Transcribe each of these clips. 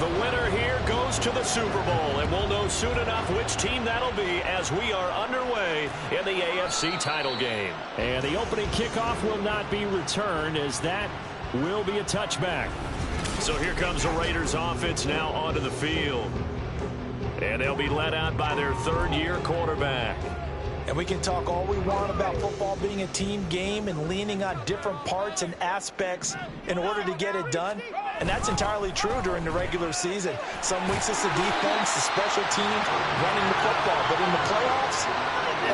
The winner here goes to the Super Bowl, and we'll know soon enough which team that'll be as we are underway in the AFC title game. And the opening kickoff will not be returned, as that will be a touchback. So here comes the Raiders offense now onto the field. And they'll be led out by their third-year quarterback. And we can talk all we want about football being a team game and leaning on different parts and aspects in order to get it done. And that's entirely true during the regular season. Some weeks it's the defense, the special teams, running the football. But in the playoffs,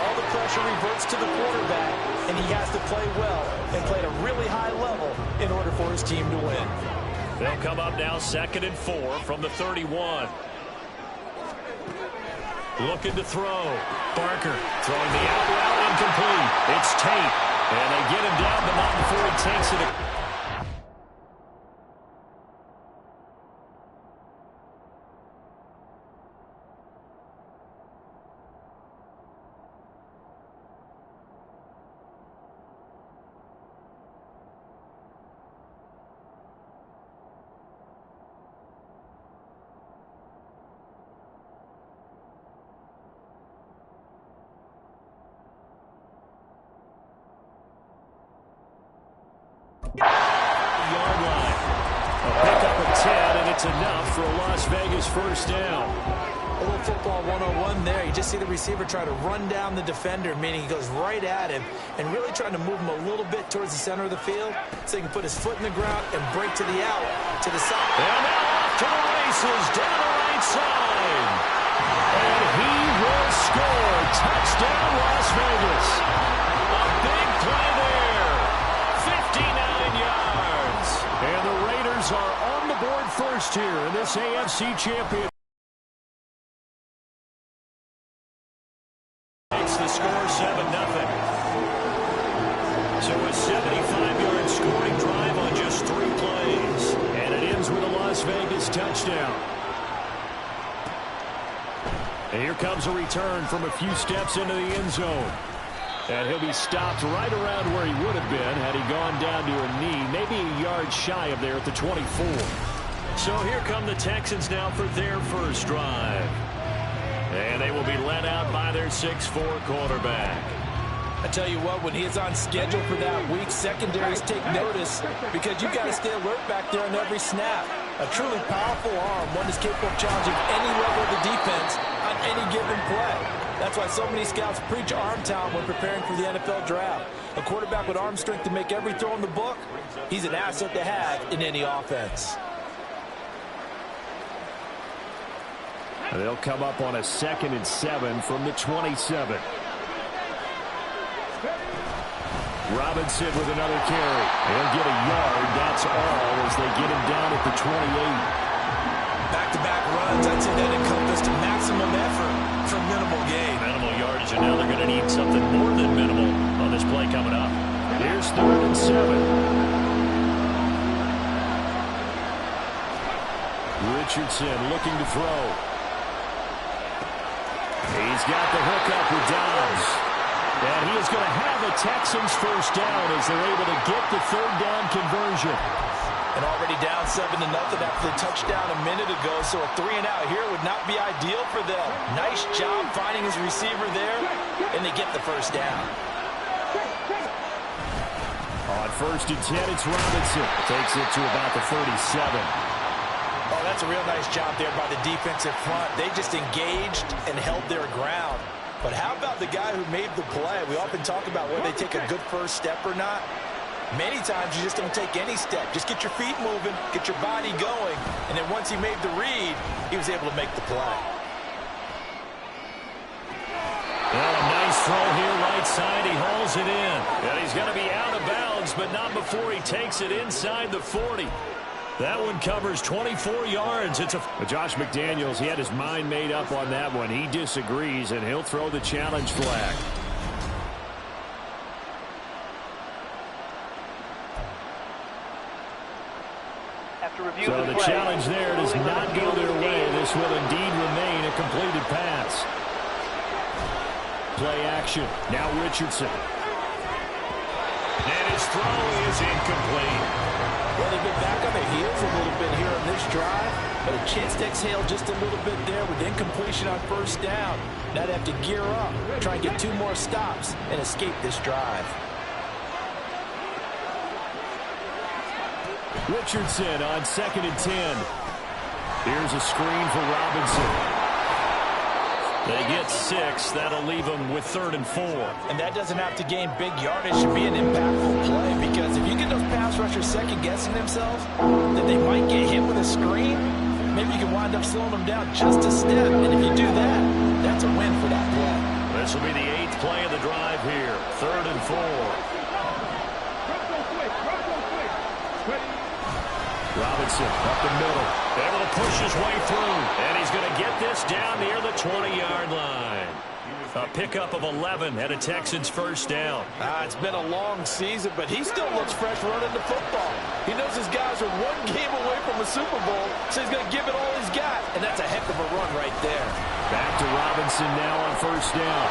all the pressure reverts to the quarterback, and he has to play well and play at a really high level in order for his team to win. They'll come up now 2nd and 4 from the 31. Looking to throw. Barker throwing the out route, incomplete. It's Tate. And they get him down, but not before he takes it. Yard line. A pickup of 10, and it's enough for a Las Vegas first down. A little football 101 there. You just see the receiver try to run down the defender, meaning he goes right at him and really trying to move him a little bit towards the center of the field so he can put his foot in the ground and break to the out, to the side. And now off to the races, down the right side. And he will score. Touchdown, Las Vegas. A big play there. 59 yards. And the Raiders are on the board first here in this AFC championship. Makes the score 7-0. So a 75-yard scoring drive on just 3 plays. And it ends with a Las Vegas touchdown. And here comes a return from a few steps into the end zone. And he'll be stopped right around where he would have been had he gone down to a knee, maybe a yard shy of there at the 24. So here come the Texans now for their first drive. And they will be led out by their 6'4" quarterback. I tell you what, when he is on schedule for that week, secondaries take notice because you've got to stay alert back there on every snap. A truly powerful arm, one is capable of challenging any level of the defense on any given play. That's why so many scouts preach arm talent when preparing for the NFL draft. A quarterback with arm strength to make every throw in the book, he's an asset to have in any offense. And they'll come up on a 2nd and 7 from the 27. Robinson with another carry. He'll get a yard, that's all, as they get him down at the 28. Back-to-back runs, I'd say that encompassed maximum effort for minimal gain. Minimal yardage, and now they're going to need something more than minimal on this play coming up. Here's 3rd and 7. Richardson looking to throw. He's got the hook up with Dobbs. And he is going to have the Texans first down as they're able to get the 3rd down conversion. And already down 7-0 after the touchdown a minute ago, so a 3-and-out here would not be ideal for them. Nice job finding his receiver there, and they get the first down. On 1st and 10, it's Robinson. Takes it to about the 37. Oh, that's a real nice job there by the defensive front. They just engaged and held their ground. But how about the guy who made the play? We often talk about whether they take a good first step or not. Many times you just don't take any step. Just get your feet moving, get your body going, and then once he made the read, he was able to make the play. Well, a nice throw here right side. He hauls it in. And he's going to be out of bounds, but not before he takes it inside the 40. That one covers 24 yards. But Josh McDaniels, he had his mind made up on that one. He disagrees, and he'll throw the challenge flag. So the challenge there does not go their way. This will indeed remain a completed pass. Play action. Now Richardson. And his throw is incomplete. Well, they've been back on their heels a little bit here on this drive, but a chance to exhale just a little bit there with incompletion on first down. Now they have to gear up, try and get 2 more stops, and escape this drive. Richardson on 2nd and 10. Here's a screen for Robinson. They get 6. That'll leave them with 3rd and 4. And that doesn't have to gain big yardage. It should be an impactful play, because if you get those pass rushers second-guessing themselves, then they might get hit with a screen. Maybe you can wind up slowing them down just a step. And if you do that, that's a win for that play. This will be the 8th play of the drive here. 3rd and 4. Robinson up the middle, able to push his way through, and he's going to get this down near the 20-yard line. A pickup of 11 at a Texans first down. It's been a long season, but he still looks fresh running the football. He knows his guys are 1 game away from a Super Bowl, so he's going to give it all he's got, and that's a heck of a run right there. Back to Robinson now on first down.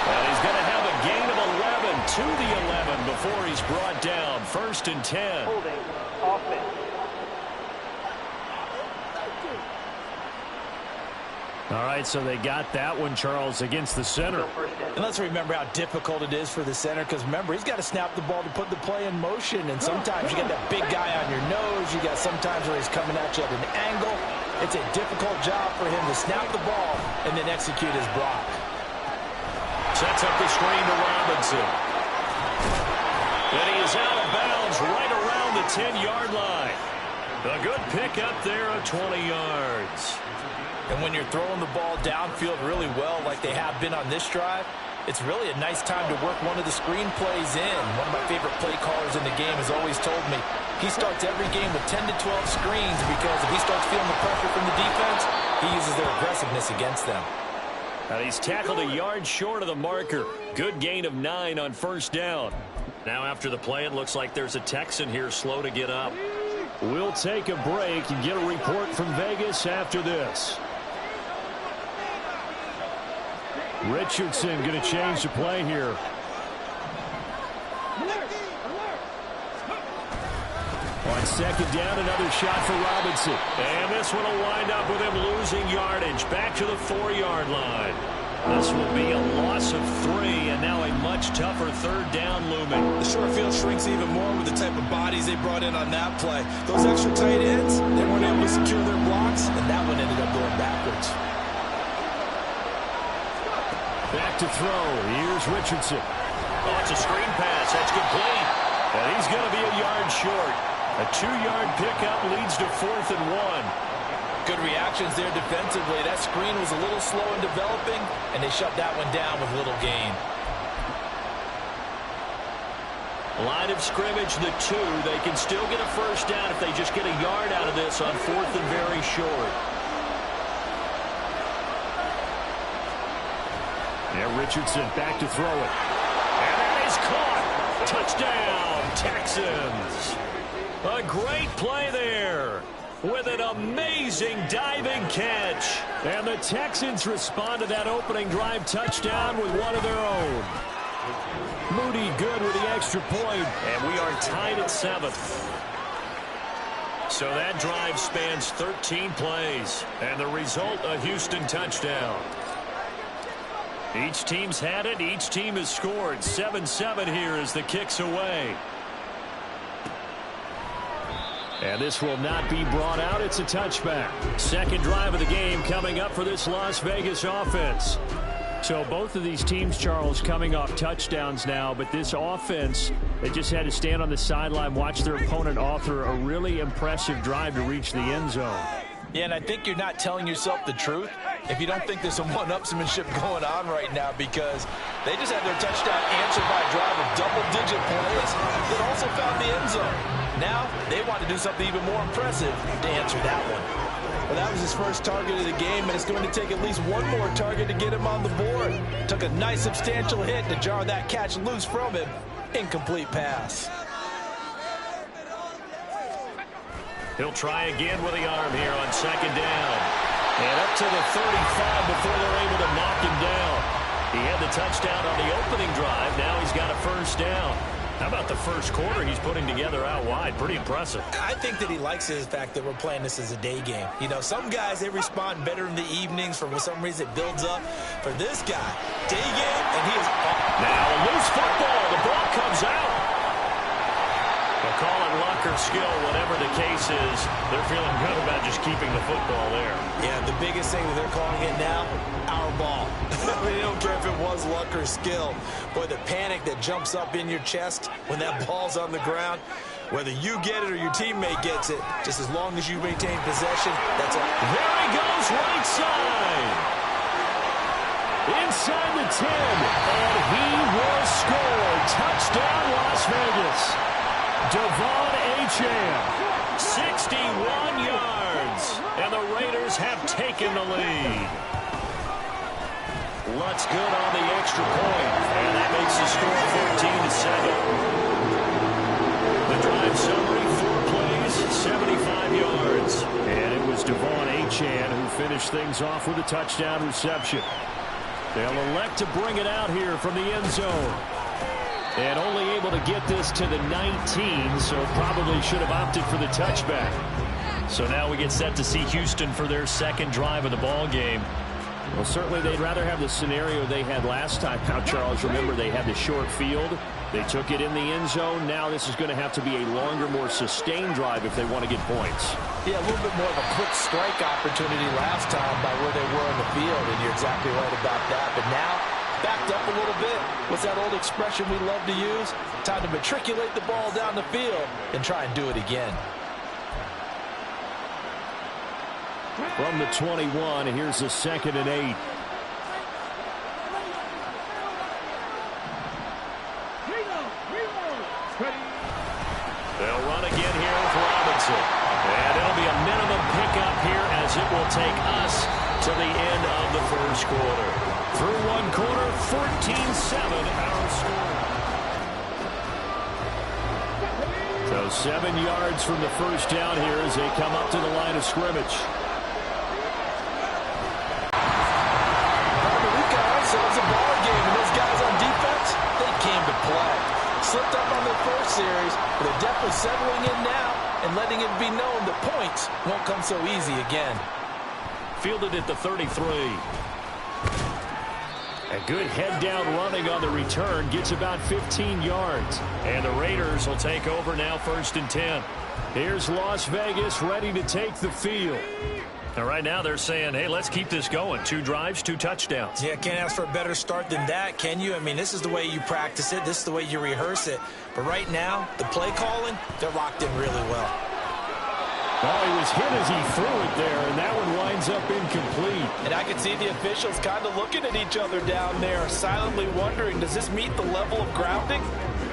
And he's going to have a gain of 11 to the 11 before he's brought down. 1st and 10. Holding offense. All right, so they got that one, Charles, against the center. And let's remember how difficult it is for the center, because remember, he's got to snap the ball to put the play in motion, and sometimes you got that big guy on your nose. You got sometimes where he's coming at you at an angle. It's a difficult job for him to snap the ball and then execute his block. Sets up the screen to Robinson. And he is out of bounds right around the 10-yard line. A good pick up there of 20 yards. And when you're throwing the ball downfield really well like they have been on this drive, it's really a nice time to work one of the screen plays in. One of my favorite play callers in the game has always told me he starts every game with 10 to 12 screens, because if he starts feeling the pressure from the defense, he uses their aggressiveness against them. And he's tackled a yard short of the marker. Good gain of 9 on first down. Now after the play, it looks like there's a Texan here slow to get up. We'll take a break and get a report from Vegas after this. Richardson going to change the play here. On 2nd down, another shot for Robinson. And this one will wind up with him losing yardage. Back to the 4-yard line. This will be a loss of 3, and now a much tougher 3rd down looming. The short field shrinks even more with the type of bodies they brought in on that play. Those extra tight ends, they weren't able to secure their blocks, and that one ended up going backwards. Back to throw. Here's Richardson. Oh, it's a screen pass. That's complete. And he's going to be a yard short. A 2-yard pickup leads to 4th and 1. Good reactions there defensively. That screen was a little slow in developing, and they shut that one down with little gain. Line of scrimmage, the 2. They can still get a first down if they just get a yard out of this on 4th and very short. Now Richardson back to throw it. And that is caught. Touchdown, Texans. A great play there with an amazing diving catch. And the Texans respond to that opening drive touchdown with one of their own. Moody good with the extra point. And we are tied at 7th. So that drive spans 13 plays. And the result, a Houston touchdown. Each team's had it. Each team has scored. 7-7 here as the kick's away. And this will not be brought out. It's a touchback. 2nd drive of the game coming up for this Las Vegas offense. So both of these teams, Charles, coming off touchdowns now, but this offense, they just had to stand on the sideline, watch their opponent author a really impressive drive to reach the end zone. Yeah, and I think you're not telling yourself the truth if you don't think there's some one-upsmanship going on right now, because they just had their touchdown answered by a drive of double-digit plays that also found the end zone. Now they want to do something even more impressive to answer that one. Well, that was his first target of the game, and it's going to take at least one more target to get him on the board. Took a nice substantial hit to jar that catch loose from him. Incomplete pass. He'll try again with the arm here on 2nd down. And up to the 35 before they're able to knock him down. He had the touchdown on the opening drive. Now he's got a first down. How about the first quarter he's putting together out wide? Pretty impressive. I think that he likes the fact that we're playing this as a day game. You know, some guys, they respond better in the evenings. For some reason, it builds up. For this guy, day game, and he is off. Now a loose football. The ball comes out. They'll call it luck or skill, whatever the case is. They're feeling good about just keeping the football there. Yeah, the biggest thing that they're calling it now, our ball. They don't care if it was luck or skill. Boy, the panic that jumps up in your chest when that ball's on the ground, whether you get it or your teammate gets it, just as long as you maintain possession, that's all. There he goes, right side. Inside the 10, and he will score. Touchdown, Las Vegas. Devon Achane, 61 yards, and the Raiders have taken the lead. Lutz good on the extra point, and that makes the score 14-7. The drive summary, 4 plays, 75 yards. And it was Devon Achane who finished things off with a touchdown reception. They'll elect to bring it out here from the end zone. And only able to get this to the 19, so probably should have opted for the touchback. So now we get set to see Houston for their second drive of the ball game. Well, certainly they'd rather have the scenario they had last time. Now, Charles, remember they had the short field. They took it in the end zone. Now this is going to have to be a longer, more sustained drive if they want to get points. Yeah, a little bit more of a quick strike opportunity last time by where they were in the field, and you're exactly right about that. But now, backed up a little bit. What's that old expression we love to use? Time to matriculate the ball down the field and try and do it again. From the 21, here's the 2nd and 8. They'll run again here with Robinson. And it'll be a minimum pickup here as it will take us to the end of the first quarter. Through one quarter, 14-7 our score. So 7 yards from the first down here as they come up to the line of scrimmage. It's a ball game, and those guys on defense, they came to play. Slipped up on their first series, but they're definitely settling in now and letting it be known that points won't come so easy again. Fielded at the 33. A good head down running on the return, gets about 15 yards. And the Raiders will take over now, 1st and 10. Here's Las Vegas ready to take the field. And right now they're saying, hey, let's keep this going. 2 drives, 2 touchdowns. Yeah, can't ask for a better start than that, can you? I mean, this is the way you practice it. This is the way you rehearse it. But right now, the play calling, they're locked in really well. Well, he was hit as he threw it there, and that one winds up incomplete. And I can see the officials kind of looking at each other down there, silently wondering, does this meet the level of grounding?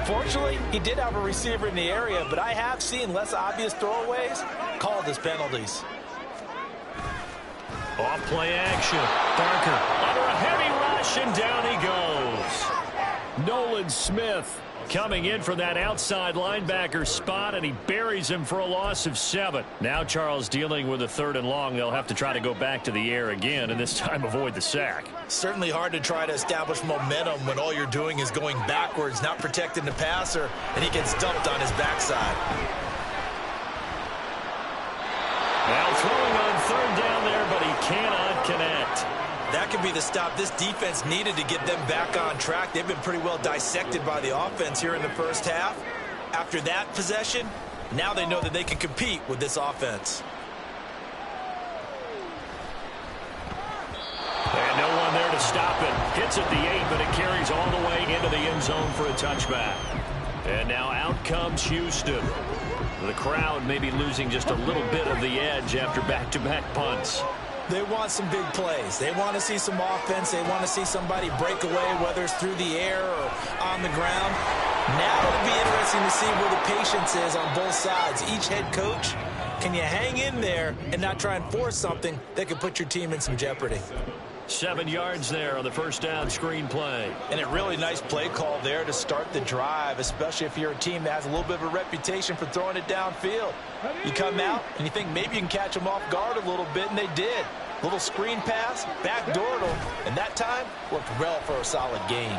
Fortunately, he did have a receiver in the area, but I have seen less obvious throwaways called as penalties. Off play action. Barker under a heavy rush, and down he goes. Nolan Smith coming in for that outside linebacker spot, and he buries him for a loss of 7. Now Charles dealing with a 3rd and long. They'll have to try to go back to the air again, and this time avoid the sack. Certainly hard to try to establish momentum when all you're doing is going backwards, not protecting the passer, and he gets dumped on his backside. Now throwing on 3rd down there, but he cannot connect. That could be the stop this defense needed to get them back on track. They've been pretty well dissected by the offense here in the first half. After that possession, now they know that they can compete with this offense. And no one there to stop it. Hits at the 8, but it carries all the way into the end zone for a touchback. And now out comes Houston. The crowd may be losing just a little bit of the edge after back-to-back punts. They want some big plays. They want to see some offense. They want to see somebody break away, whether it's through the air or on the ground. Now it'll be interesting to see where the patience is on both sides. Each head coach, can you hang in there and not try and force something that could put your team in some jeopardy? 7 yards there on the first down screen play. And a really nice play call there to start the drive, especially if you're a team that has a little bit of a reputation for throwing it downfield. You come out and you think maybe you can catch them off guard a little bit, and they did. Little screen pass, backdoored them, and that time worked well for a solid gain.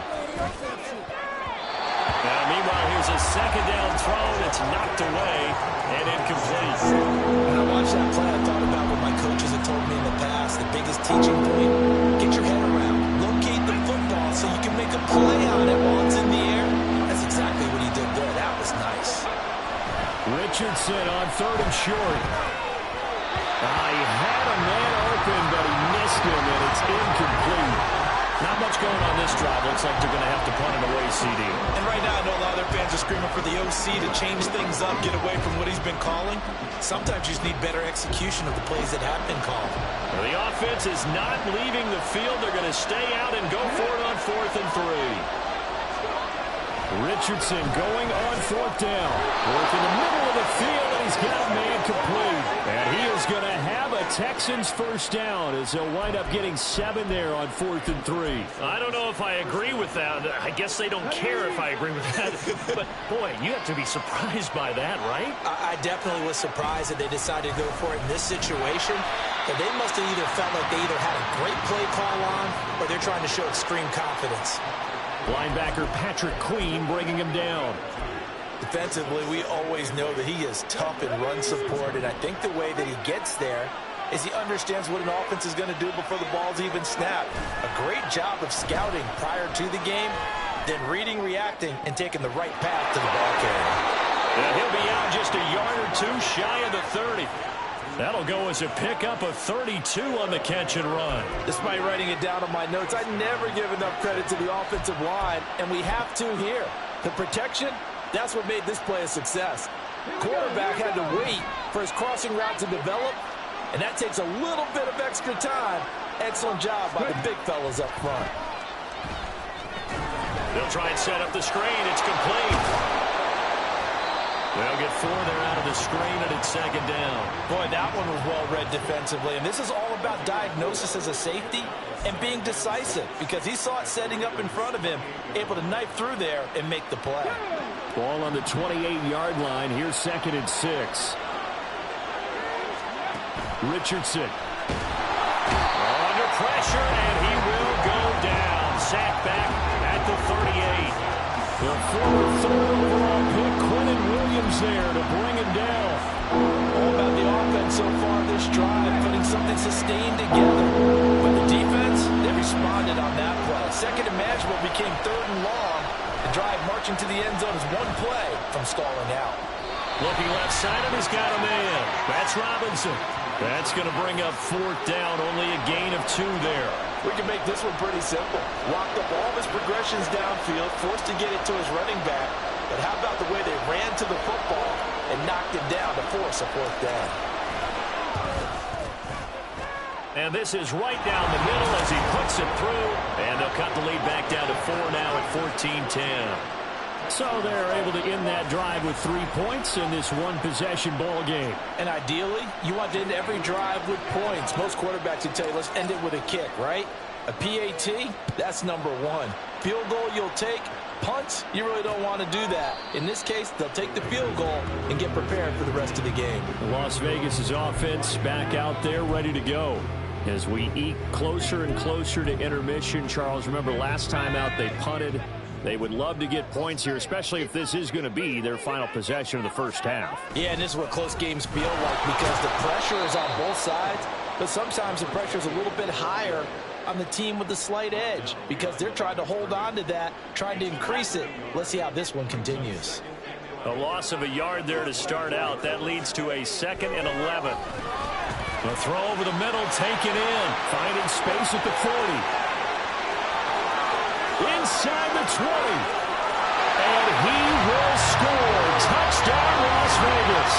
Meanwhile, here's a second down throw that's knocked away and incomplete. When I watched that play, I thought about what my coaches had told me in the past. The biggest teaching point, get your head around. Locate the football so you can make a play on it while it's in the air. That's exactly what he did there. That was nice. Richardson on 3rd and short. He had a man open, but he missed him, and it's incomplete. Not much going on this drive. Looks like they're going to have to punt it away, CD. And right now, I know a lot of their fans are screaming for the OC to change things up, get away from what he's been calling. Sometimes you just need better execution of the plays that have been called. Well, the offense is not leaving the field. They're going to stay out and go for it on 4th and 3. Richardson going on 4th down. Work in the middle of the field, and he's got a man complete. And he is going to have a Texans first down as they'll wind up getting 7 there on 4th and 3. I don't know if I agree with that. I guess they don't care if I agree with that. But, boy, you have to be surprised by that, right? I definitely was surprised that they decided to go for it in this situation. But they must have either felt like they either had a great play call on or they're trying to show extreme confidence. Linebacker Patrick Queen bringing him down. Defensively, we always know that he is tough in run support, and I think the way that he gets there is he understands what an offense is going to do before the ball's even snapped. A great job of scouting prior to the game, then reading, reacting, and taking the right path to the ball carrier. And he'll be out just a yard or two shy of the 30. That'll go as a pickup of 32 on the catch and run. Despite writing it down on my notes, I never give enough credit to the offensive line, and we have to here. The protection, that's what made this play a success. Quarterback had to wait for his crossing route to develop, and that takes a little bit of extra time. Excellent job by the big fellas up front. They'll try and set up the screen. It's complete. They'll get 4 there out of the screen, and it's 2nd down. Boy, that one was well read defensively. And this is all about diagnosis as a safety and being decisive because he saw it setting up in front of him, able to knife through there and make the play. Ball on the 28-yard line. Here's 2nd and 6. Richardson. Under pressure, and he will go down. Sacked back at the 38. The former 3rd overall pick, Quinnen Williams there to bring him down. All about the offense so far this drive, putting something sustained together. But the defense, they responded on that play. Second and manageable became 3rd and long. The drive marching to the end zone is one play from stalling out. Looking left side, and he's got a man. That's Robinson. That's going to bring up 4th down, only a gain of 2 there. We can make this one pretty simple. Locked up all of his progressions downfield, forced to get it to his running back. But how about the way they ran to the football and knocked him down to force a 4th down? And this is right down the middle as he puts it through. And they'll cut the lead back down to 4 now at 14-10. So they're able to end that drive with 3 points in this one-possession ball game. And ideally, you want to end every drive with points. Most quarterbacks would tell you, let's end it with a kick, right? A PAT, that's number 1. Field goal you'll take. Punts, you really don't want to do that. In this case, they'll take the field goal and get prepared for the rest of the game. Las Vegas' offense back out there ready to go. As we eke closer and closer to intermission, Charles, remember last time out they punted. They would love to get points here, especially if this is going to be their final possession of the first half. Yeah, and this is what close games feel like because the pressure is on both sides, but sometimes the pressure is a little bit higher on the team with the slight edge because they're trying to hold on to that, trying to increase it. Let's see how this one continues. A loss of a yard there to start out. That leads to a 2nd and 11. The throw over the middle, taken in, finding space at the 40. Inside the 20. And he will score. Touchdown, Las Vegas.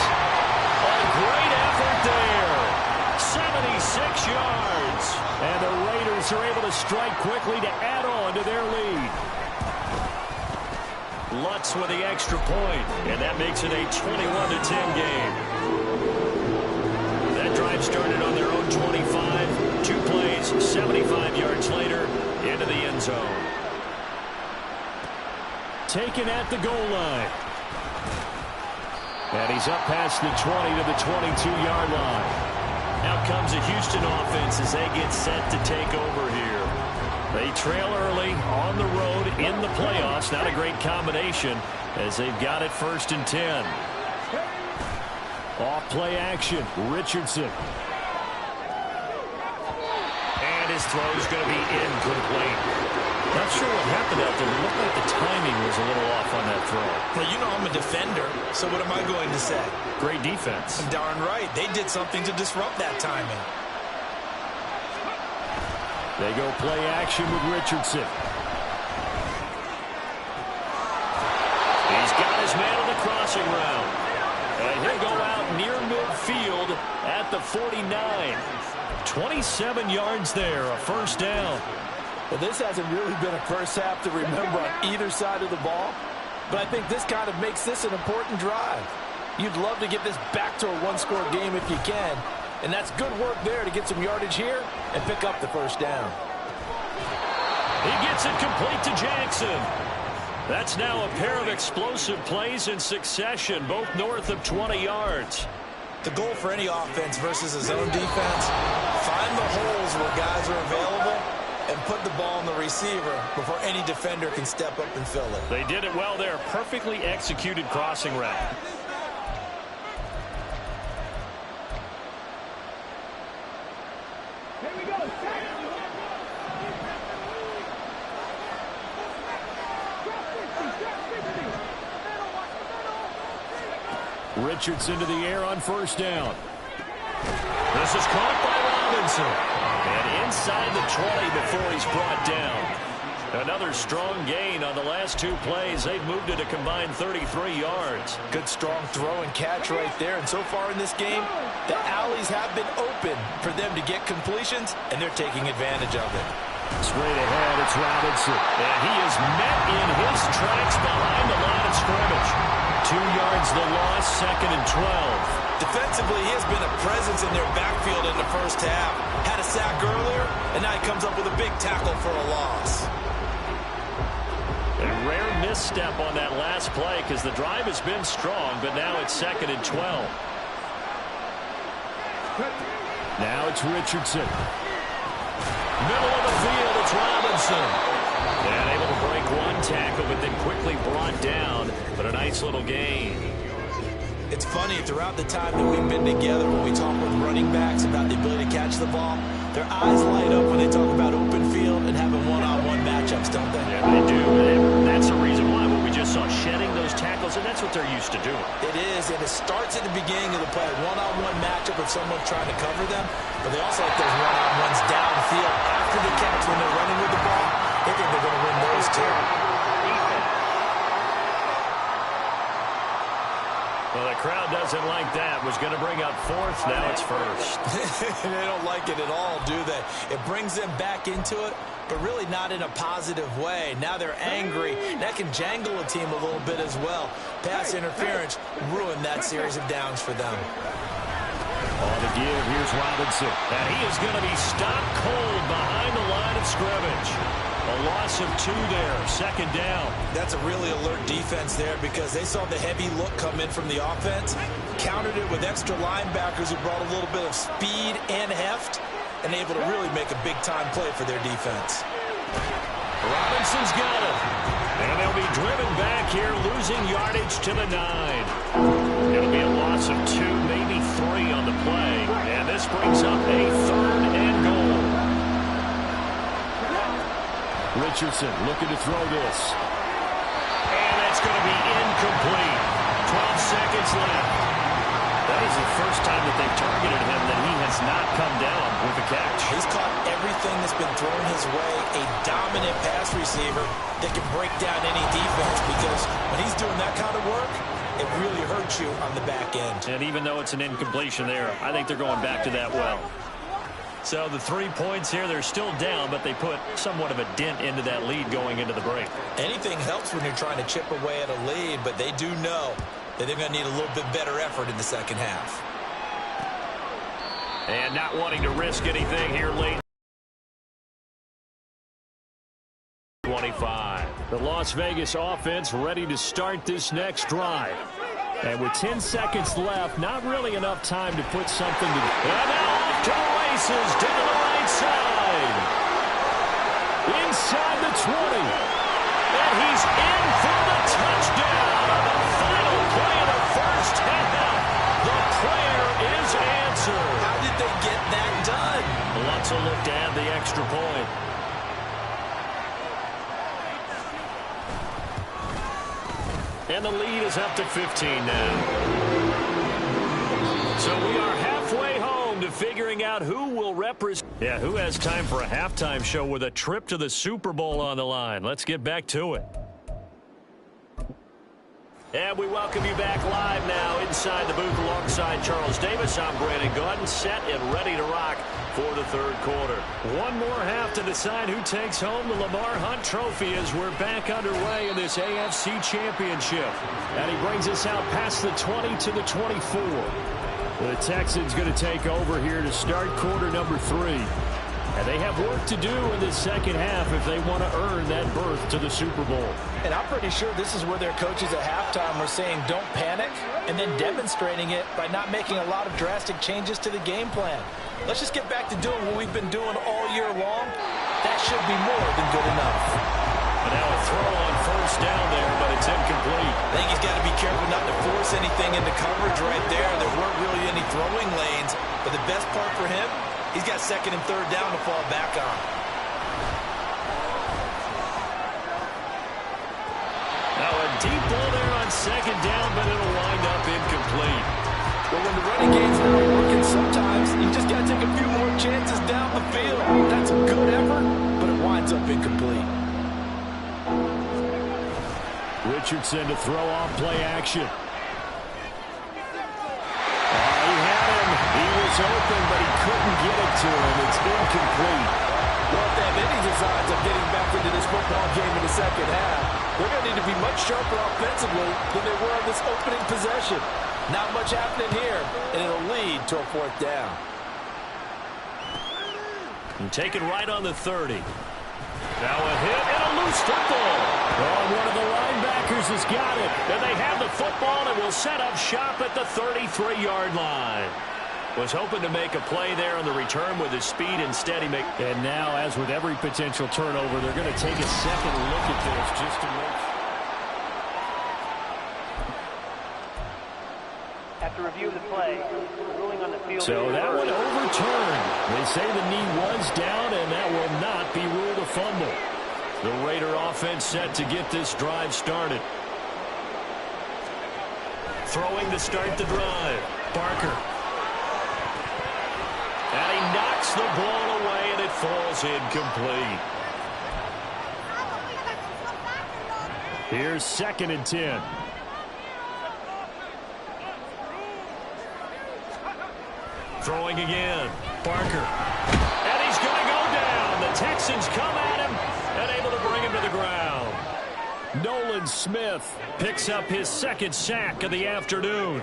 A great effort there. 76 yards. And the Raiders are able to strike quickly to add on to their lead. Lutz with the extra point. And that makes it a 21-10 game. That drive started on their own 25. 2 plays, 75 yards later, into the end zone. Taken at the goal line. And he's up past the 20 to the 22-yard line. Now comes a Houston offense as they get set to take over here. They trail early on the road in the playoffs. Not a great combination as they've got it 1st and 10. Off play action. Richardson. And his throw is going to be incomplete. Not sure what happened out there. It looked like the timing was a little off on that throw. Well, you know I'm a defender, so what am I going to say? Great defense. Darn right. They did something to disrupt that timing. They go play action with Richardson. He's got his man on the crossing route. And he'll go out near midfield at the 49. 27 yards there, a 1st down. Well, this hasn't really been a first half to remember on either side of the ball, but I think this kind of makes this an important drive. You'd love to get this back to a one-score game if you can, and that's good work there to get some yardage here and pick up the 1st down. He gets it complete to Jackson. That's now a pair of explosive plays in succession, both north of 20 yards. The goal for any offense versus a zone defense, find the holes where guys are available and put the ball on the receiver before any defender can step up and fill it. They did it well there. Perfectly executed crossing route. Here we go. Richardson to the air on 1st down. This is caught by Robinson. And inside the 20 before he's brought down. Another strong gain on the last 2 plays. They've moved it a combined 33 yards. Good strong throw and catch right there. And so far in this game, the alleys have been open for them to get completions, and they're taking advantage of it. Straight ahead, it's Robinson. And he is met in his tracks behind the line of scrimmage. 2 yards the loss, 2nd and 12. Defensively, he has been a presence in their backfield in the 1st half. Had a sack earlier, and now he comes up with a big tackle for a loss. A rare misstep on that last play because the drive has been strong, but now it's 2nd and 12. Now it's Richardson. Middle of the field, it's Robinson. And able to break 1 tackle, but then quickly brought down. But a nice little gain. It's funny, throughout the time that we've been together, when we talk with running backs about the ability to catch the ball, their eyes light up when they talk about open field and having one-on-one matchups, don't they? Yeah, they do. And that's the reason why. What we just saw, shedding those tackles, and that's what they're used to doing. It is, and it starts at the beginning of the play. One-on-one matchup if someone's trying to cover them, but they also like those one-on-ones downfield after the catch when they're running with the ball. They think they're going to win those too. Well, the crowd doesn't like that. Was going to bring up 4th. Now it's 1st. They don't like it at all, do they? It brings them back into it, but really not in a positive way. Now they're angry. That can jangle a team a little bit as well. Pass interference ruined that series of downs for them. On the give, here's Robinson. And he is going to be stopped cold behind the line of scrimmage. A loss of 2 there, 2nd down. That's a really alert defense there because they saw the heavy look come in from the offense, countered it with extra linebackers who brought a little bit of speed and heft, and able to really make a big-time play for their defense. Robinson's got it. And they'll be driven back here, losing yardage to the 9. It'll be a loss of 2, maybe 3 on the play. And this brings up a 3rd and goal. Richardson looking to throw this. And that's going to be incomplete. 12 seconds left. That is the first time that they've targeted him that he has not come down with the catch. He's caught everything that's been thrown his way. A dominant pass receiver that can break down any defense because when he's doing that kind of work, it really hurts you on the back end. And even though it's an incompletion there, I think they're going back to that well. So the 3 points here, they're still down, but they put somewhat of a dent into that lead going into the break. Anything helps when you're trying to chip away at a lead, but they do know that they're going to need a little bit better effort in the 2nd half. And not wanting to risk anything here late. 25. The Las Vegas offense ready to start this next drive. And with 10 seconds left, not really enough time to put something to... And now off to the races down the right side. inside the 20. And he's in for the touchdown on the final play of the first half. The prayer is answered. How did they get that done? Let's look to add the extra point. And the lead is up to 15 now. So we are halfway home to figuring out who will represent. Yeah, who has time for a halftime show with a trip to the Super Bowl on the line? Let's get back to it. And we welcome you back live now inside the booth alongside Charles Davis. I'm Brandon Gaudin, set and ready to rock for the third quarter. One more half to decide who takes home the Lamar Hunt Trophy as we're back underway in this AFC Championship. And he brings us out past the 20 to the 24. The Texans going to take over here to start quarter number 3. And they have work to do in the second half if they want to earn that berth to the Super Bowl. And I'm pretty sure this is where their coaches at halftime were saying don't panic, and then demonstrating it by not making a lot of drastic changes to the game plan. Let's just get back to doing what we've been doing all year long. That should be more than good enough. And now a throw on first down there, but it's incomplete. I think he's got to be careful not to force anything into coverage right there. There weren't really any throwing lanes, but the best part for him, he's got second and third down to fall back on. Now a deep ball there on second down, but it'll wind up incomplete. But when the running game's not working, sometimes you just got to take a few more chances down the field. That's a good effort, but it winds up incomplete. Richardson to throw off play action. He had him. He was open, but he couldn't get it to him. It's incomplete. Well, if they have any designs of getting back into this football game in the second half, they're going to need to be much sharper offensively than they were on this opening possession. Not much happening here, and it'll lead to a fourth down. And taken right on the 30. Now a hit and a loose football. Oh, one of the linebackers has got it. And they have the football and will set up shop at the 33-yard line. Was hoping to make a play there on the return with his speed. Instead, he makes. And now, as with every potential turnover, they're going to take a second look at this just to make. After review of the play, ruling on the field. So that one overturned. They say the knee was down, and that will not be ruled a fumble. The Raider offense set to get this drive started. Throwing to start the drive. Barker. And he knocks the ball away, and it falls incomplete. Here's 2nd and 10. Throwing again. Barker. And he's going to go down. The Texans come at him and able to bring him to the ground. Nolan Smith picks up his 2nd sack of the afternoon.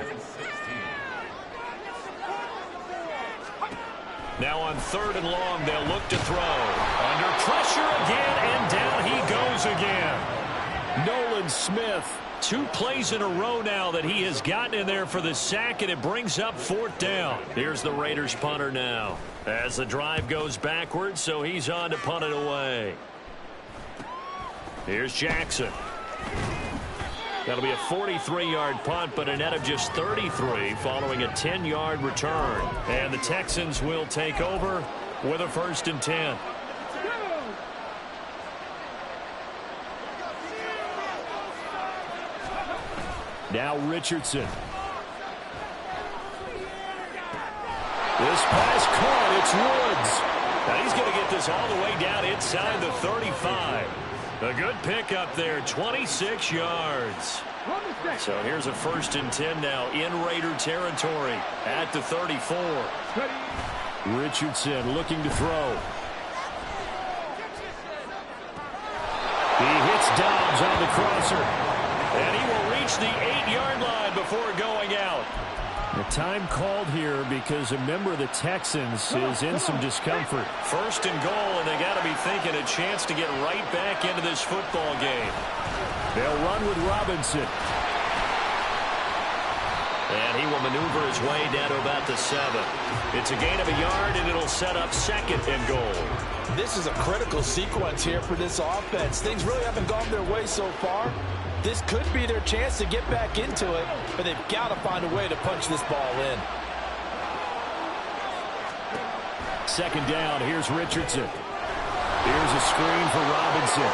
Now on 3rd and long, they'll look to throw. Under pressure again, and down he goes again. Nolan Smith, 2 plays in a row now that he has gotten in there for the sack, and it brings up 4th down. Here's the Raiders punter now. As the drive goes backwards, so he's on to punt it away. Here's Jackson. That'll be a 43-yard punt, but a net of just 33 following a 10-yard return. And the Texans will take over with a 1st and 10. Now Richardson. This pass caught. It's Woods. Now he's going to get this all the way down inside the 35. A good pickup there, 26 yards. So here's a 1st and 10 now in Raider territory at the 34. Richardson looking to throw. He hits Dobbs on the crosser. And he will reach the 8-yard line before going out. The time called here because a member of the Texans is in some discomfort. 1st and goal, and they got to be thinking a chance to get right back into this football game. They'll run with Robinson. And he will maneuver his way down to about the 7. It's a gain of a yard, and it'll set up 2nd and goal. This is a critical sequence here for this offense. Things really haven't gone their way so far. This could be their chance to get back into it, but they've got to find a way to punch this ball in. 2nd down. Here's Richardson. Here's a screen for Robinson.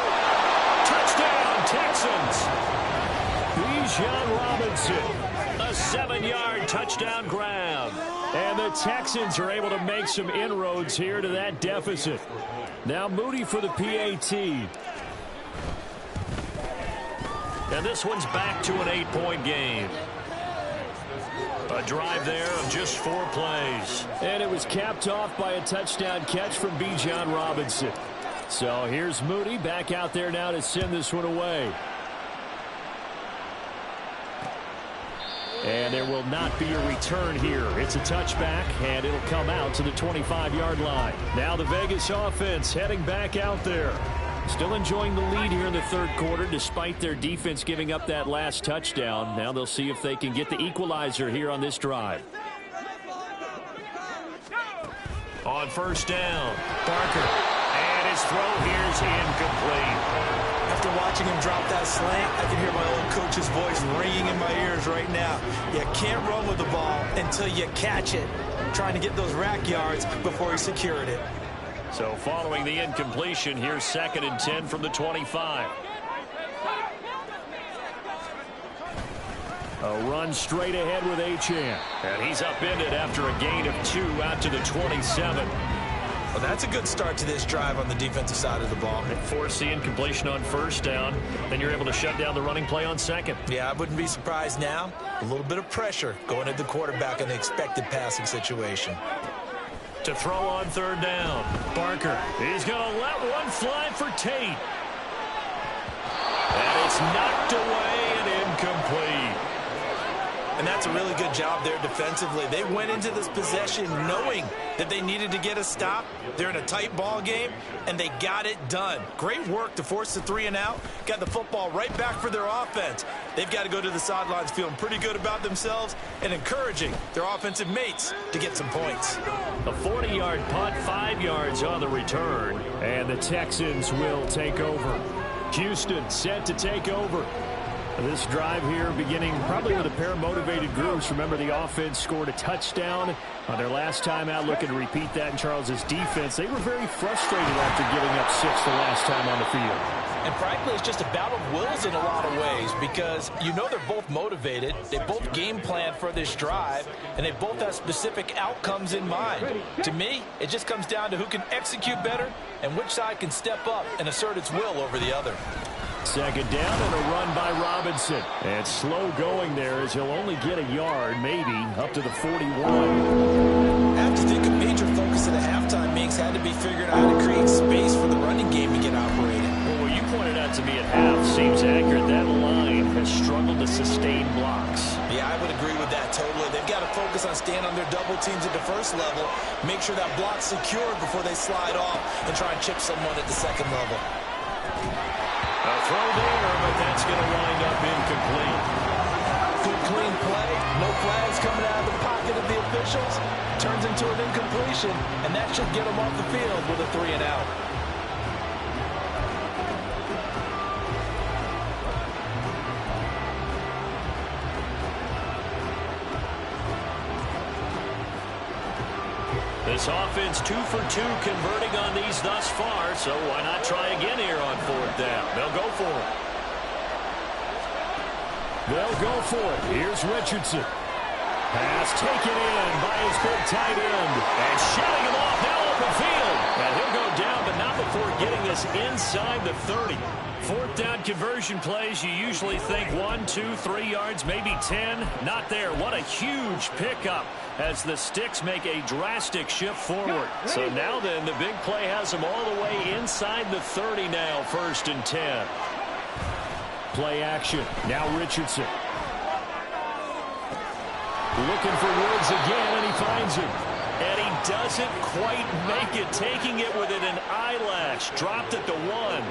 Touchdown, Texans! Bijan Robinson. A 7-yard touchdown grab. And the Texans are able to make some inroads here to that deficit. Now Moody for the PAT. And this one's back to an 8-point game. A drive there of just 4 plays. And it was capped off by a touchdown catch from Bijan Robinson. So here's Moody back out there now to send this one away. And there will not be a return here. It's a touchback, and it'll come out to the 25-yard line. Now the Vegas offense heading back out there. Still enjoying the lead here in the 3rd quarter, despite their defense giving up that last touchdown. Now they'll see if they can get the equalizer here on this drive. On 1st down, Barker. And his throw here is incomplete. After watching him drop that slant, I can hear my old coach's voice ringing in my ears right now. You can't run with the ball until you catch it. Trying to get those rack yards before he secured it. So following the incompletion, here's 2nd and 10 from the 25. A run straight ahead with Achane. And he's upended after a gain of 2 out to the 27. Well, that's a good start to this drive on the defensive side of the ball. They force the incompletion on 1st down. Then you're able to shut down the running play on 2nd. Yeah, I wouldn't be surprised now. A little bit of pressure going at the quarterback in the expected passing situation. To throw on 3rd down, Barker. He's going to let one fly for Tate. And it's knocked away and incomplete. And that's a really good job there defensively. They went into this possession knowing that they needed to get a stop. They're in a tight ball game, and they got it done. Great work to force the 3 and out. Got the football right back for their offense. They've got to go to the sidelines feeling pretty good about themselves and encouraging their offensive mates to get some points. A 40-yard punt, 5 yards on the return. And the Texans will take over. Houston set to take over. This drive here beginning probably with a pair of motivated groups. Remember, the offense scored a touchdown on their last time out. Looking to repeat that in Charles's defense. They were very frustrated after giving up 6 the last time on the field. And frankly, it's just a battle of wills in a lot of ways because you know they're both motivated. They both game plan for this drive, and they both have specific outcomes in mind. To me, it just comes down to who can execute better and which side can step up and assert its will over the other. 2nd down and a run by Robinson. And slow going there as he'll only get a yard, maybe, up to the 41. I have to think a major focus of the halftime meetings had to be figuring out how to create space for the running game to get operated. Well, what you pointed out to me at half seems accurate. That line has struggled to sustain blocks. Yeah, I would agree with that totally. They've got to focus on staying on their double teams at the first level, make sure that block's secured before they slide off and try and chip someone at the 2nd level. A throw there, but that's going to wind up incomplete. Good clean play. No flags coming out of the pocket of the officials. Turns into an incompletion, and that should get them off the field with a 3 and out. This offense 2 for 2 converting on these thus far, so why not try again here on 4th down? They'll go for it. They'll go for it. Here's Richardson. Pass taken in by his big tight end. And shutting him off now open field. And he'll go down, but not before getting this inside the 30. 4th down conversion plays, you usually think 1, 2, 3 yards, maybe 10. Not there. What a huge pickup as the Sticks make a drastic shift forward. So now then, the big play has them all the way inside the 30 now, 1st and 10. Play action. Now Richardson. Looking for Woods again, and he finds him. And he doesn't quite make it, taking it within an eyelash. Dropped at the 1.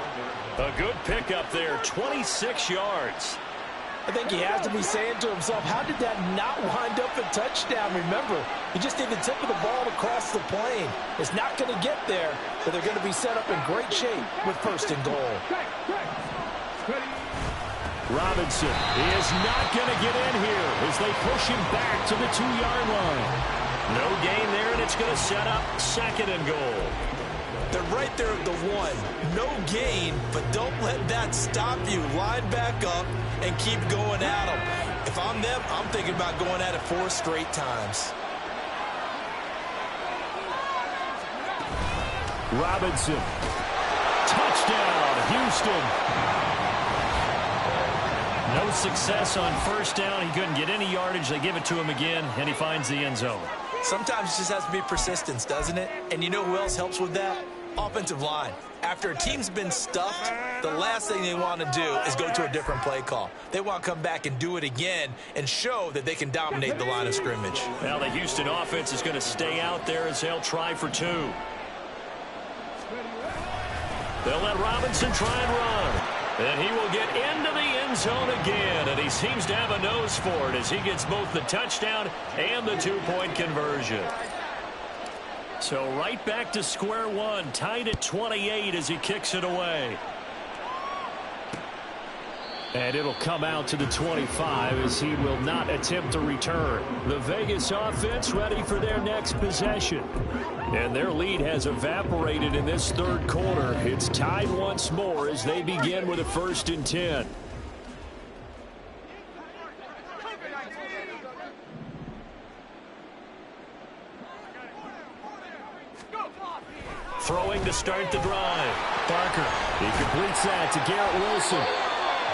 A good pickup there, 26 yards. I think he has to be saying to himself, how did that not wind up a touchdown? Remember, he just need the tip of the ball to cross the plane. It's not going to get there, but they're going to be set up in great shape with first and goal. Robinson is not going to get in here as they push him back to the 2-yard line. No gain there, and it's going to set up second and goal. They're right there at the 1. No gain, but don't let that stop you. Line back up and keep going at them. If I'm them, I'm thinking about going at it 4 straight times. Robinson. Touchdown, Houston. No success on first down. He couldn't get any yardage. They give it to him again, and he finds the end zone. Sometimes it just has to be persistence, doesn't it? And you know who else helps with that? Offensive line. After a team's been stuffed, the last thing they want to do is go to a different play call. They want to come back and do it again and show that they can dominate the line of scrimmage. Now the Houston offense is going to stay out there as they'll try for 2. They'll let Robinson try and run. And he will get into the end zone again, and he seems to have a nose for it as he gets both the touchdown and the 2-point conversion. So right back to square one, tied at 28 as he kicks it away. And it'll come out to the 25 as he will not attempt to return. The Vegas offense ready for their next possession. And their lead has evaporated in this third quarter. It's tied once more as they begin with a 1st and 10. Throwing to start the drive. Parker. He completes that to Garrett Wilson.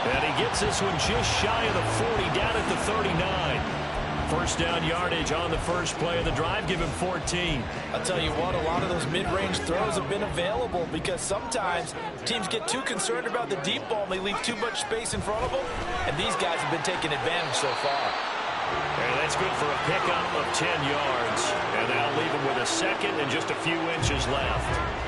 And he gets this one just shy of the 40, down at the 39. First down yardage on the first play of the drive. Give him 14. I'll tell you what, a lot of those mid-range throws have been available because sometimes teams get too concerned about the deep ball and they leave too much space in front of them. And these guys have been taking advantage so far. And that's good for a pickup of 10 yards. And that'll leave him with a second and just a few inches left.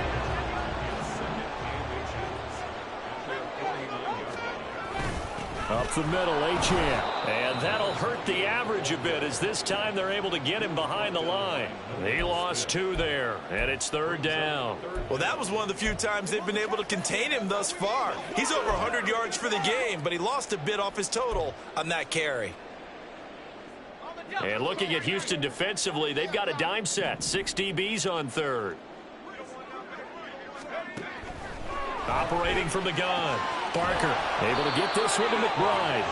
Up the middle, Achane. And that'll hurt the average a bit as this time they're able to get him behind the line. He lost 2 there, and it's 3rd down. Well, that was one of the few times they've been able to contain him thus far. He's over 100 yards for the game, but he lost a bit off his total on that carry. And looking at Houston defensively, they've got a dime set. 6 DBs on 3rd. Operating from the gun. Parker able to get this one to McBride.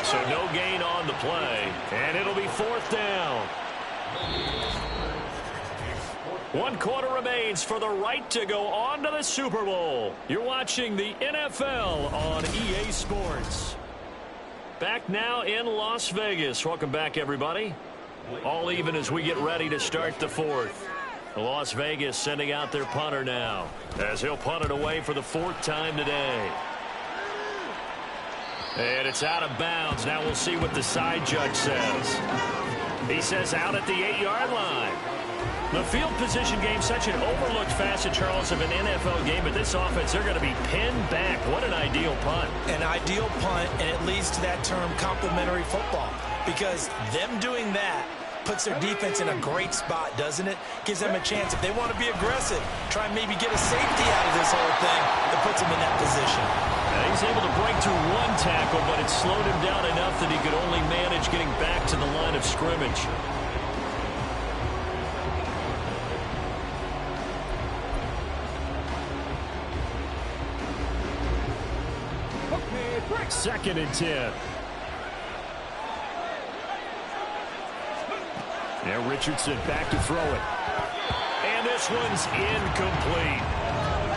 So no gain on the play. And it'll be 4th down. 1 quarter remains for the right to go on to the Super Bowl. You're watching the NFL on EA Sports. Back now in Las Vegas. Welcome back, everybody. All even as we get ready to start the 4th. Las Vegas sending out their punter now as he'll punt it away for the 4th time today. And it's out of bounds. Now we'll see what the side judge says. He says out at the 8-yard line. The field position game, such an overlooked facet, Charles, of an NFL game, but this offense, they're going to be pinned back. What an ideal punt. An ideal punt, and it leads to that term complementary football, because them doing that puts their defense in a great spot, doesn't it? Gives them a chance, if they want to be aggressive, try and maybe get a safety out of this whole thing that puts them in that position. Now he's able to break through 1 tackle, but it slowed him down enough that he could only manage getting back to the line of scrimmage. Second and 10. Now Richardson back to throw it. And this one's incomplete.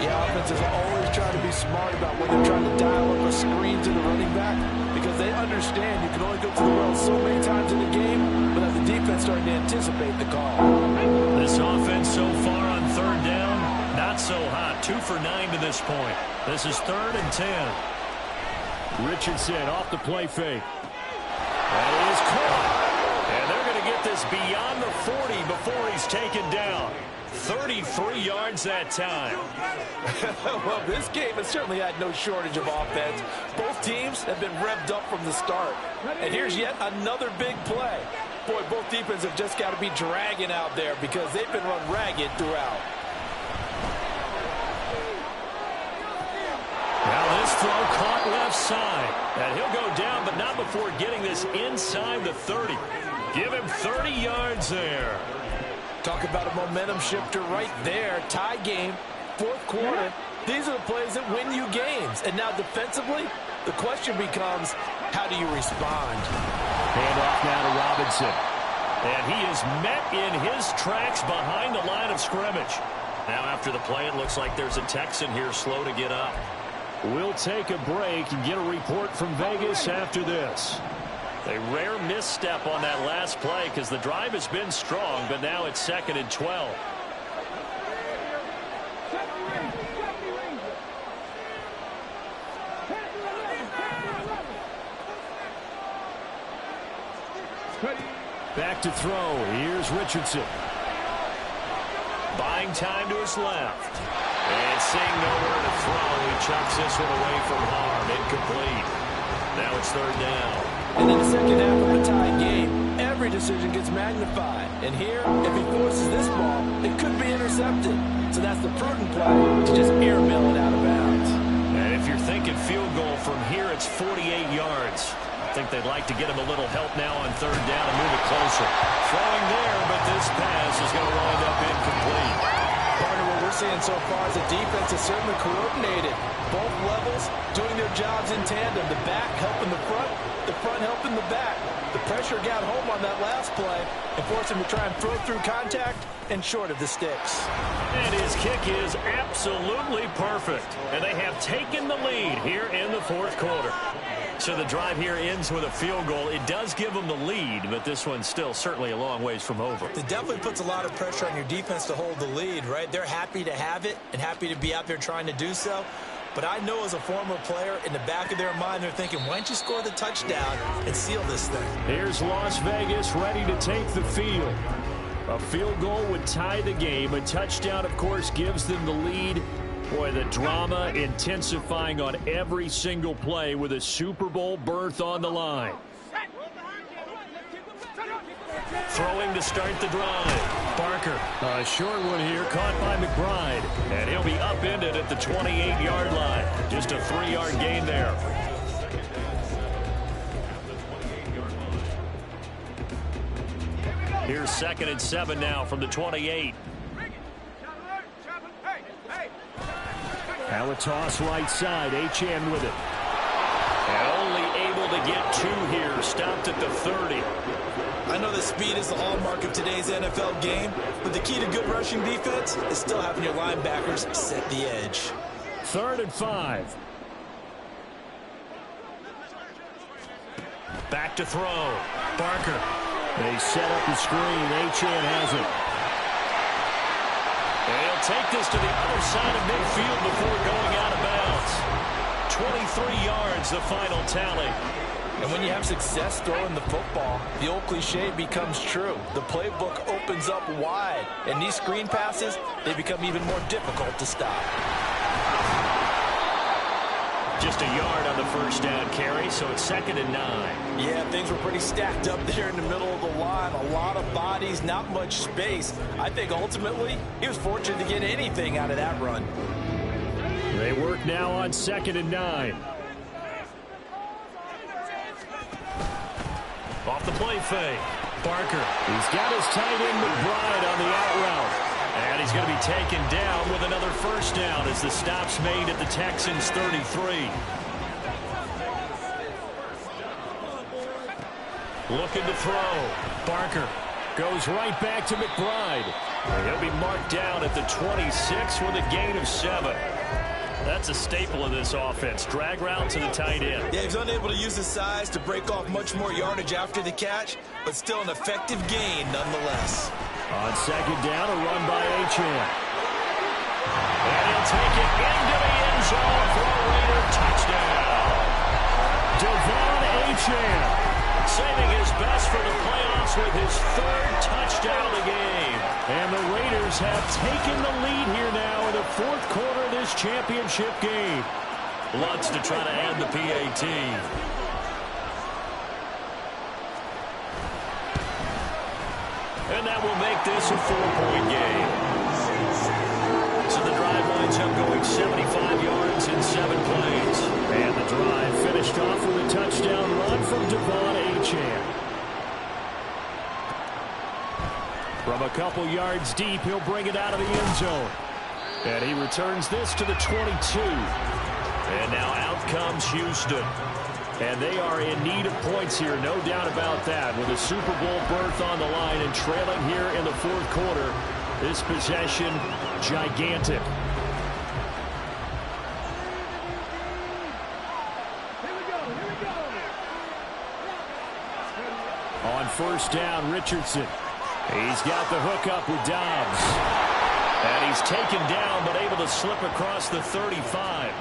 Yeah, offenses always try to be smart about when they're trying to dial up a screen to the running back, because they understand you can only go to the well so many times in the game without the defense starting to anticipate the call. This offense so far on 3rd down, not so hot. 2 for 9 to this point. This is 3rd and 10. Richardson off the play fake. That is caught. And they're going to get this beyond the 40 before he's taken down. 33 yards that time. Well, this game has certainly had no shortage of offense. Both teams have been revved up from the start. And here's yet another big play. Boy, both defenses have just got to be dragging out there because they've been run ragged throughout. Now this throw caught left side. And he'll go down, but not before getting this inside the 30. Give him 30 yards there. Talk about a momentum shifter right there. Tie game, fourth quarter. These are the plays that win you games. And now defensively, the question becomes, how do you respond? Handoff now to Robinson. And he is met in his tracks behind the line of scrimmage. Now after the play, it looks like there's a Texan here slow to get up. We'll take a break and get a report from Vegas after this. A rare misstep on that last play because the drive has been strong, but now it's 2nd and 12. Back to throw. Here's Richardson. Buying time to his left. And seeing nowhere to throw, he chucks this one away from harm. Incomplete. Now it's 3rd down. And in the second half of a tie game, every decision gets magnified. And here, if he forces this ball, it could be intercepted. So that's the prudent play to just airmail it out of bounds. And if you're thinking field goal from here, it's 48 yards. I think they'd like to get him a little help now on 3rd down and move it closer. Throwing there, but this pass is going to wind up incomplete. Partner, what we're seeing so far is the defense is certainly coordinated. Both levels doing their jobs in tandem. The back helping the front helping the back. The pressure got home on that last play and forced him to try and throw through contact and short of the sticks. And his kick is absolutely perfect. And they have taken the lead here in the 4th quarter. So the drive here ends with a field goal. It does give them the lead, but this one's still certainly a long ways from over. It definitely puts a lot of pressure on your defense to hold the lead, right? They're happy to have it and happy to be out there trying to do so. But I know as a former player, in the back of their mind, they're thinking, why don't you score the touchdown and seal this thing? Here's Las Vegas ready to take the field. A field goal would tie the game. A touchdown, of course, gives them the lead. Boy, the drama intensifying on every single play with a Super Bowl berth on the line. Throwing to start the drive. Barker, a short one here, caught by McBride. And he'll be upended at the 28-yard line. Just a 3-yard gain there. Here's 2nd and 7 now from the 28. Now a toss right side. Achane with it. And only able to get 2 here. Stopped at the 30. I know that speed is the hallmark of today's NFL game, but the key to good rushing defense is still having your linebackers set the edge. 3rd and 5. Back to throw. Barker. They set up the screen. Achane has it. And he'll take this to the other side of midfield before going out of bounds. 23 yards, the final tally. And when you have success throwing the football, the old cliche becomes true. The playbook opens up wide. And these screen passes, they become even more difficult to stop. Just a yard on the first down carry, so it's 2nd and 9. Yeah, things were pretty stacked up there in the middle of the line. A lot of bodies, not much space. I think ultimately he was fortunate to get anything out of that run. They work now on 2nd and 9. Off the play fake. Barker. He's got his tight end McBride on the out route. And he's going to be taken down with another first down as the stop's made at the Texans' 33. Looking to throw. Barker goes right back to McBride. And he'll be marked down at the 26 with a gain of 7. That's a staple of this offense. Drag route to the tight end. Yeah, he's unable to use his size to break off much more yardage after the catch, but still an effective gain nonetheless. On 2nd down, a run by Achane. And he'll take it into the end zone for a Raider touchdown. Devon Achane saving his best for the playoffs with his 3rd touchdown of the game. And the Raiders Steelers have taken the lead here now in the fourth quarter of this championship game. Lutz to try to add the PAT. And that will make this a 4-point game. So the drive winds up going 75 yards in 7 plays. And the drive finished off with a touchdown run from Devon Achane. From a couple yards deep, he'll bring it out of the end zone. And he returns this to the 22. And now out comes Houston. And they are in need of points here, no doubt about that. With a Super Bowl berth on the line and trailing here in the fourth quarter, this possession gigantic. On first down, Richardson. He's got the hook up with Dobbs. And he's taken down but able to slip across the 35.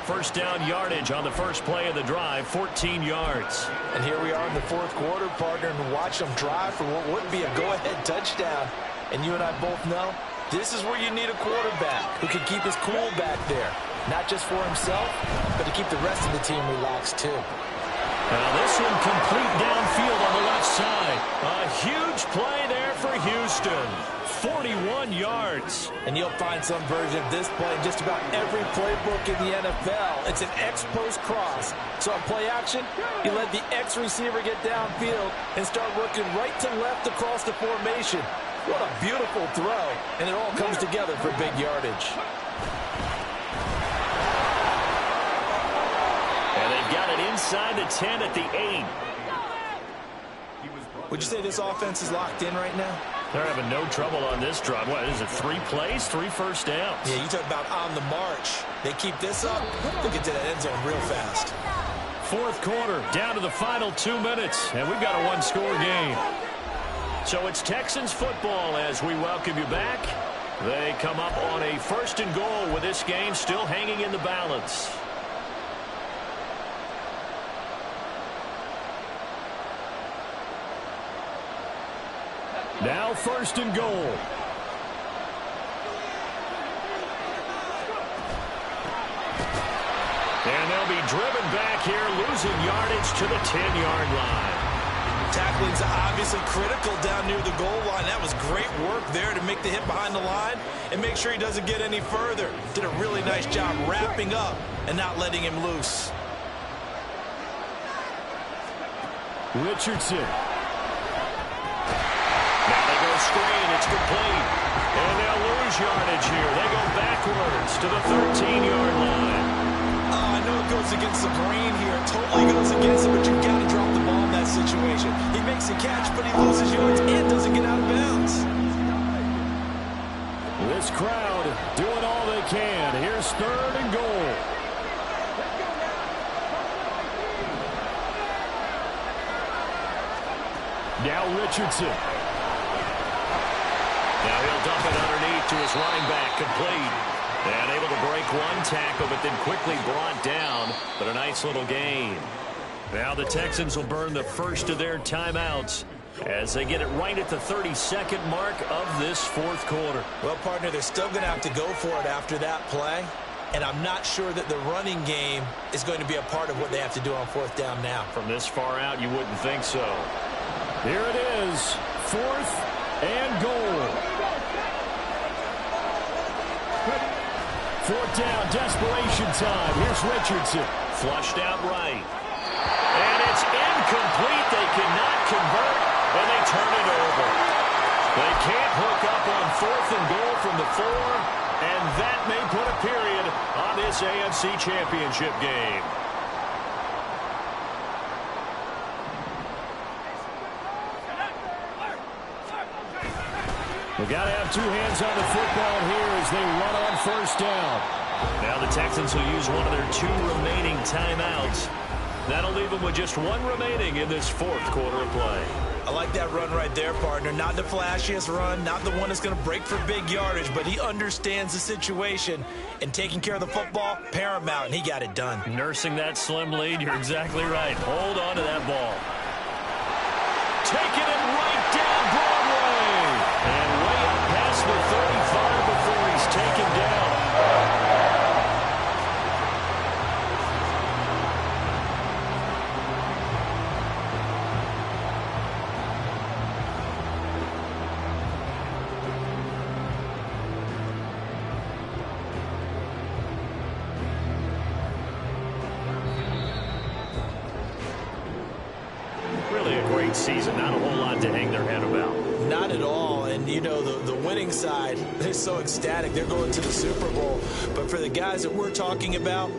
First down yardage on the first play of the drive, 14 yards. And here we are in the fourth quarter, partner, and watch them drive for what would be a go-ahead touchdown. And you and I both know this is where you need a quarterback who can keep his cool back there. Not just for himself, but to keep the rest of the team relaxed too. Now this one complete downfield on the left side. A huge play there for Houston. 41 yards. And you'll find some version of this play in just about every playbook in the NFL. It's an X-post cross. So on play action, you let the X receiver get downfield and start working right to left across the formation. What a beautiful throw. And it all comes together for big yardage. And they've got it inside the 10 at the 8. Would you say this offense is locked in right now? They're having no trouble on this drive. What is it, 3 plays, 3 first downs? Yeah, you talk about on the march. They keep this up, they'll get to that end zone real fast. Fourth quarter, down to the final 2 minutes, and we've got a one-score game. So it's Texans football as we welcome you back. They come up on a 1st and goal with this game still hanging in the balance. Now 1st and goal. And they'll be driven back here, losing yardage to the 10-yard line. Tackling's obviously critical down near the goal line. That was great work there to make the hit behind the line and make sure he doesn't get any further. Did a really nice job wrapping up and not letting him loose. Richardson. Screen, it's complete. And they'll lose yardage here. They go backwards to the 13-yard line. I know it goes against the grain here. It totally goes against it, but you've got to drop the ball in that situation. He makes a catch, but he loses yards and doesn't get out of bounds. This crowd doing all they can. Here's 3rd and goal. Now Richardson. Now he'll dump it underneath to his running back, complete. And able to break one tackle, but then quickly brought down. But a nice little gain. Now the Texans will burn the first of their timeouts as they get it right at the 32nd mark of this fourth quarter. Well, partner, they're still going to have to go for it after that play. And I'm not sure that the running game is going to be a part of what they have to do on 4th down now. From this far out, you wouldn't think so. Here it is, 4th and goal. 4th down, desperation time. Here's Richardson. Flushed out right. And it's incomplete. They cannot convert, and they turn it over. They can't hook up on 4th and goal from the 4, and that may put a period on this AFC Championship game. We've got to have 2 hands on the football here as they run on 1st down. Now the Texans will use one of their 2 remaining timeouts. That'll leave them with just 1 remaining in this 4th quarter of play. I like that run right there, partner. Not the flashiest run, not the one that's going to break for big yardage, but he understands the situation, and taking care of the football, paramount, and he got it done. Nursing that slim lead, you're exactly right. Hold on to that ball. Taking it right down Broadway. And way up past the 30. season. Not a whole lot to hang their head about. Not at all. And, you know, the winning side, they're so ecstatic. They're going to the Super Bowl. But for the guys that we're talking about,